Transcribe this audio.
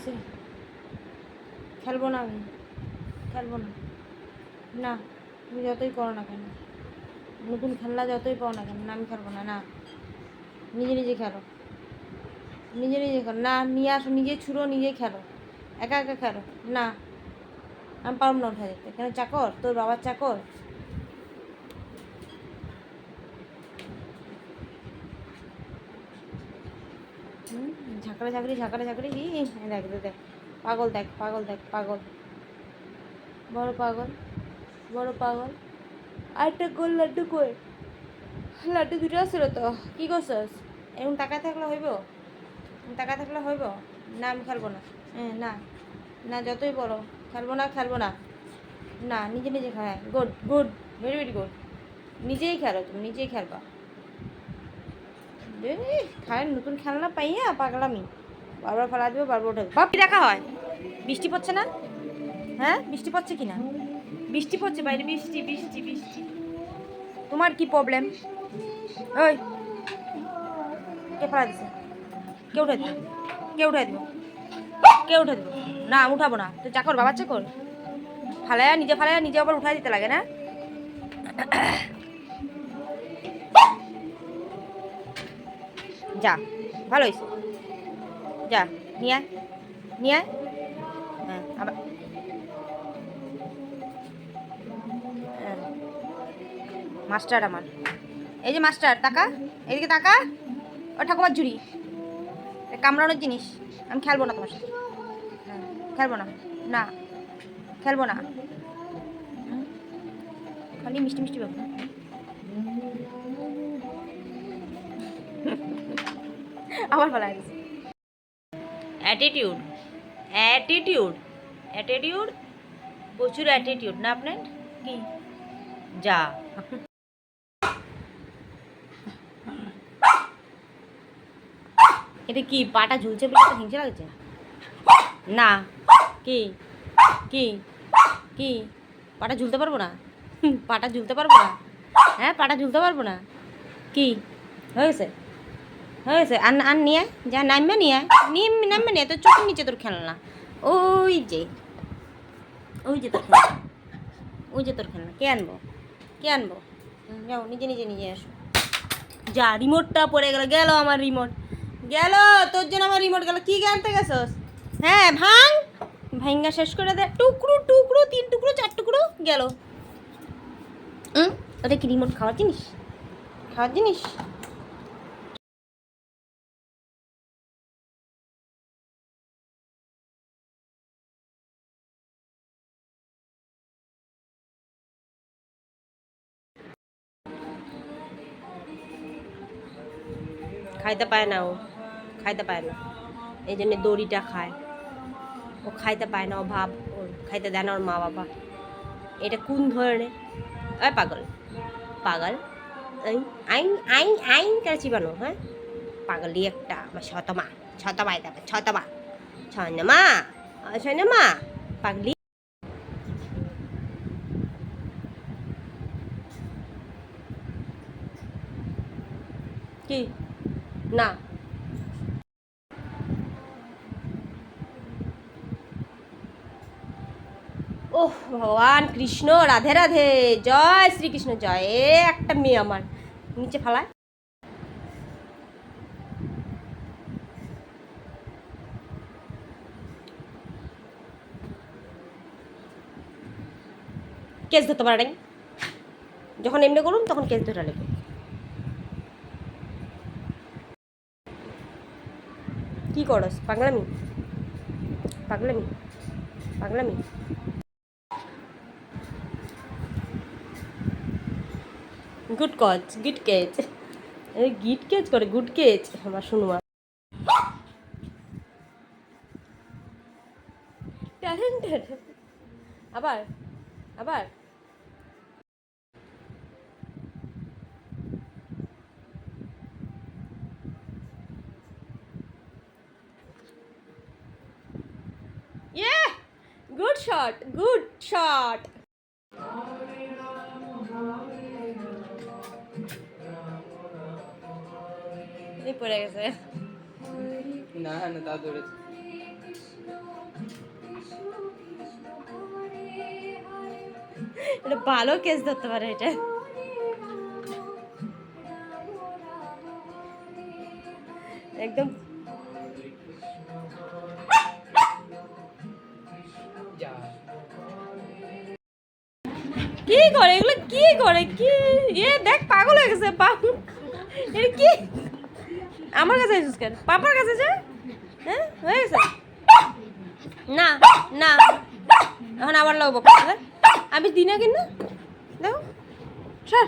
লাগছে, খেলবো না আমি, খেলবো না। না, তুমি যতই করো না কেন, নতুন খেলনা যতই পাও না কেন, না আমি খেলবো না। না, নিজে নিজে খেলো, নিজে নিজে খেলো। না, নিয়ে আসো, নিজে ছুড়ো, নিজেই খেলো, একা একা খেলো। না, আমি পারব না উঠা যেতে। কেন চাকর? তোর বাবার চাকর? ঝাঁকড়া ঝাঁকড়ি, ঝাঁকড়া ঝাঁকড়ি। দেখ দেখ, পাগল দেখ, পাগল দেখ, পাগল, বড় পাগল, বড় পাগল। আরেকটা গোল লাড্ডু কই? লাড্ডু দুটো ছিল তো, কী করছস? এরকম টাকা থাকলে হইব? টাকা থাকলে হইব? না আমি খেলবো না। হ্যাঁ, না, না যতই বলো, খেলবো না, খেলবো না। না, নিজে নিজে হ্যাঁ, good good, very very good. নিজেই খেলো, তুমি নিজেই খেলবা। খায় নতুন খেলনা পাইয়া পাগলামি, বারবার ফেলা দেবো, বারবার উঠে বাপ। কি দেখা হয়? বৃষ্টি পড়ছে না? হ্যাঁ, বৃষ্টি পড়ছে কি না? বৃষ্টি পড়ছে বাইরে, বৃষ্টি বৃষ্টি বৃষ্টি। তোমার কি প্রবলেম? ওই, কে ফেলা দিছে? কে উঠে দিবে? কে উঠে দিব? কে উঠে দিব? না উঠাবো না। তো চাকর, বাবার চাকর? ফালাইয়া নিজে আবার উঠাই দিতে লাগে না? যা, ভালো হয়েছে, যা নিয়ে আয়, নিয়ে আয়। হ্যাঁ আবার হ্যাঁ, মাস্টার আমার, এই যে মাস্টার, টাকা এদিকে টাকা। ও ঠাকুমার ঝুড়ি, কামড়ানোর জিনিস। আমি খেলবো না তোমার সাথে। হ্যাঁ, খেলবো না। না, খেলবো না। খালি মিষ্টি মিষ্টি ব্যাপার। আবার ফেলা গেছে। অ্যাটিটিউড, অ্যাটিটিউড, অ্যাটিটিউড, প্রচুর অ্যাটিটিউড না আপনার? কি যা, এটা কি পাটা ঝুলছে বলে তো হিংসা লাগছে? না, কি কি কি পাটা ঝুলতে পারবো না? পাটা ঝুলতে পারবো না? হ্যাঁ, পাটা ঝুলতে পারবো না? কি হয়েছে? হয়েছে? আর আর নিয়ে আয়, যা নামবে নিয়ে আয়, নামবে নিয়ে, তোর চোখের নিচে তোর খেলনা। ওই যে, ওই যে তোর খেলনা, ওই যে তোর খেলনা। কে আনবো? কে আনবো? যাও নিজে নিজে নিজে আসো। যা, রিমোটটা পড়ে গেল, গেল আমার রিমোট, গেল তোর জন্য আমার রিমোট গেল। কি আনতে গেছস? হ্যাঁ ভাঙ, ভাঙ্গা শেষ করে দে, টুকরো টুকরো, 3 টুকরো 4 টুকরো গেল। ওটা কি রিমোট খাওয়ার জিনিস? খাওয়ার জিনিস? খাইতে পায় না ও, খাইতে পায় না, এই জন্য দড়িটা খায়। ও খাইতে পায় না, ও ভাব ওর খাইতে দেয় না ওর মা বাবা। এটা কোন ধরনের? এ পাগল, পাগল, আইন আইন আইন আইন করে চিবানো। হ্যাঁ, পাগলি একটা, আমার শতমা, ছতমা, এটা ছতমা, ছয়নমা, ছয়নমা, পাগলি। কি না? ওহ ভগবান কৃষ্ণ, রাধে রাধে, জয় শ্রীকৃষ্ণ জয়। এ একটা মেয়ে আমার নিচে ফালায়। কেস ধরতে পারে নাই, যখন এমনি করুন তখন কেস ধরা লেগে। কি করস? পাগলামি, পাগলামি, পাগলামি। গুড কচ, গুড কেচ। এই গিট কেচ করে, গুড কেচ আমার শুনুমা। ট্যালেন্টেড। আবার, আবার ইয়ে, গুড শট, গুড শট। এই পড়ে গেছে। না না তা ধরেছে। এটা ভালো কেস ধরতে পারে এটা। একদম কি করে এগুলো, কি করে, কি এ দেখ পাগল হয়ে গেছে এটা কি? আমার কাছে এসেছিস কেন? পাপার কাছে যা। হ্যাঁ হয়ে গেছে। না না, এখন আবার লাগবো। আমি দিনে কিনা দেখো, সর।